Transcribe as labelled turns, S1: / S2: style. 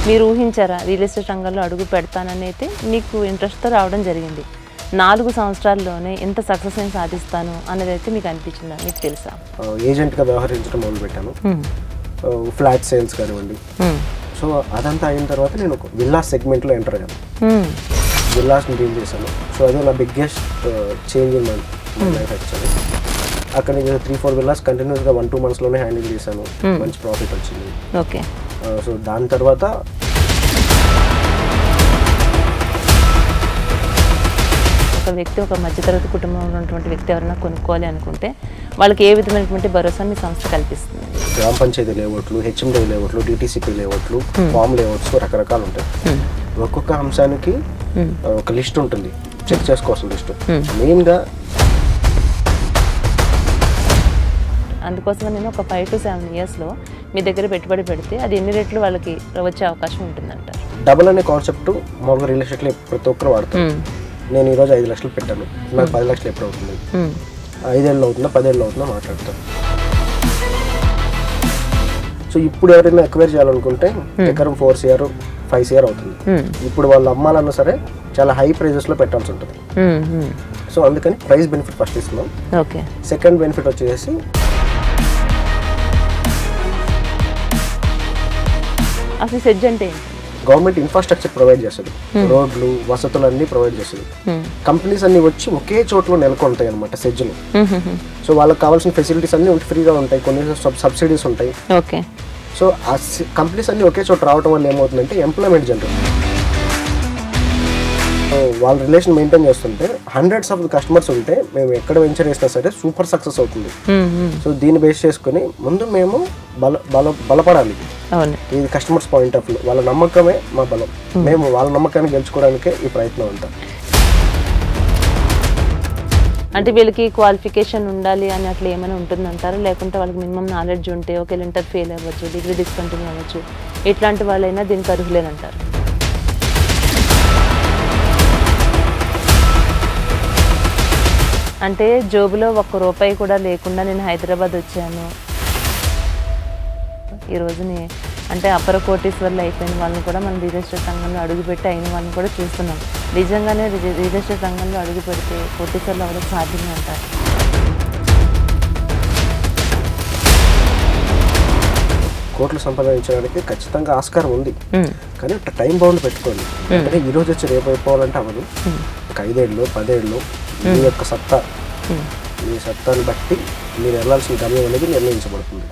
S1: మీరు ఊహించారా real estate రంగంలో అడుగు పెడతానని? అయితే మీకు ఇంట్రెస్ట్తో రావడం జరిగింది. 4 సంవత్సరాల్లోనే ఎంత సక్సెస్ నేను సాధిస్తాను అనేది అయితే మీకు అనిపించిందా? మీకు తెలుసా?
S2: ఏజెంట్గా వ్యవహరించడం మొదలుపెట్టాను. ఫ్లాట్ సేల్స్ కానివ్వండి. సో అదంతా అయిన తర్వాత నేను ఒక విల్లాస్ సెగ్మెంట్లో ఎంటర్ అయ్యాను. విల్లాస్ని డీల్ చేశాను. సో అదే నా biggest change in my life actually. అక్కడ నేను 3-4 విల్లాస్ కంటిన్యూస్గా 1-2 మంత్స్లోనే హ్యాండిల్ చేశాను. మంచి ప్రాఫిట్ వచ్చింది.
S1: ఓకే.
S2: సో దాని తర్వాత
S1: ఒక వ్యక్తి, ఒక మధ్యతరగతి కుటుంబంలో ఉన్నటువంటి వ్యక్తి ఎవరైనా కొనుక్కోవాలి అనుకుంటే వాళ్ళకి ఏ విధమైనటువంటి భరోసా మీ సంస్థ కల్పిస్తుంది?
S2: గ్రామ పంచాయతీ లేఅవుట్లు, హెచ్ఎండి లేఅవుట్లు, డిటిసిపి లేఅవుట్లు, ఫామ్ లేఅవుట్స్ రకరకాలు ఉంటాయి. ఒక్కొక్క అంశానికి ఒక లిస్ట్ ఉంటుంది, చెక్ చేసుకోవాల్సిన లిస్ట్. మెయిన్గా
S1: అందుకోసం నేను ఒక 5 to 7 yearsలో మీ దగ్గర పెట్టుబడి పెడితే అది ఎన్ని రెట్లు వాళ్ళకి వచ్చే అవకాశం ఉంటుందంటారు?
S2: డబుల్ అనే కాన్సెప్ట్ మామూలుగా రియల్ ఎస్టేట్లో ప్రతి ఒక్కరు వాడతారు. నేను ఈరోజు 5 లక్షలు పెట్టాను, నాకు 10 లక్షలు ఎప్పుడు అవుతుంది, 5 ఏళ్ళు అవుతుందా 10 ఏళ్ళు అవుతుందా మాట్లాడతాను. సో ఇప్పుడు ఎవరైనా ఎక్వైర్ చేయాలనుకుంటే ఎకరం 4 CR 5 CR అవుతుంది. ఇప్పుడు వాళ్ళు అమ్మాలన్నా సరే చాలా హై ప్రైజెస్లో పెట్టాల్సి ఉంటుంది. సో అందుకని ప్రైస్ బెనిఫిట్ ఫస్ట్ ఇస్తున్నాం.
S1: ఓకే.
S2: సెకండ్ బెనిఫిట్ వచ్చేసి
S1: అసలు సెజ్ అంటే
S2: గవర్నమెంట్ ఇన్ఫ్రాస్ట్రక్చర్ ప్రొవైడ్ చేస్తుంది. రోడ్లు, వసతులు అన్నీ ప్రొవైడ్ చేస్తుంది. కంపెనీస్ అన్ని వచ్చి ఒకే చోట్లో నెలకొంటాయి అనమాట సెజ్లు. సో వాళ్ళకి కావాల్సిన ఫెసిలిటీస్ అన్ని ఫ్రీగా ఉంటాయి, కొన్ని సబ్సిడీస్ ఉంటాయి.
S1: ఓకే.
S2: సో ఆ కంపెనీస్ అన్ని ఒకే చోట రావడం వల్ల ఏమవుతుందంటే ఎంప్లాయ్మెంట్ జనరేట్. సో వాళ్ళ రిలేషన్ మెయింటైన్ చేస్తుంటే హండ్రెడ్స్ ఆఫ్ కస్టమర్స్ ఉంటే మేము ఎక్కడ వెంచర్ చేసినా సరే సూపర్ సక్సెస్ అవుతుంది. సో దీన్ని బేస్ చేసుకుని ముందు మేము బలపడాలి. ఇది కస్టమర్స్ పాయింట్ ఆఫ్ వ్యూ. వాళ్ళ నమ్మకమే మా బలం. మేము వాళ్ళ నమ్మకాన్ని గెలుచుకోవడానికే ఈ ప్రయత్నం అంతా.
S1: అంటే వీళ్ళకి క్వాలిఫికేషన్ ఉండాలి అని అట్లా ఏమైనా ఉంటుందంటారా? లేకుంటే వాళ్ళకి మినిమం నాలెడ్జ్ ఉంటే ఒక ఇంటర్ ఫెయిల్ అవ్వచ్చు, డిగ్రీ డిస్కంటిన్యూ అవ్వచ్చు, ఇట్లాంటి వాళ్ళైనా దీనికి అర్హులేనంటారు? అంటే జోబులో ₹1 కూడా లేకుండా నేను హైదరాబాద్ వచ్చాను, ఈ రోజుని అంటే అపర కోటీశ్వర్లు అయిపోయిన వాళ్ళని కూడా మనం రియల్ ఎస్టేట్ రంగంలో అడుగుపెట్టి అయిన వాళ్ళని కూడా చూస్తున్నాం. నిజంగానే రియల్ ఎస్టేట్ రంగంలో అడుగు పెడితే కోటీశ్వర్లు అవ్వడం సాధ్యమే అంటారు?
S2: కోట్లు సంపాదించడానికి ఖచ్చితంగా ఆస్కారం ఉంది, కానీ టైం బౌండ్ పెట్టుకోండి. అంటే ఈరోజు వచ్చి రేపు అయిపోవాలంటే అవ్వదు. ఒక 5 ఏళ్ళు 10 ఏళ్ళు మీ యొక్క సత్తా, మీ సత్తాన్ని బట్టి మీరు వెళ్ళాల్సిన గమ్యం అనేది నిర్ణయించబడుతుంది.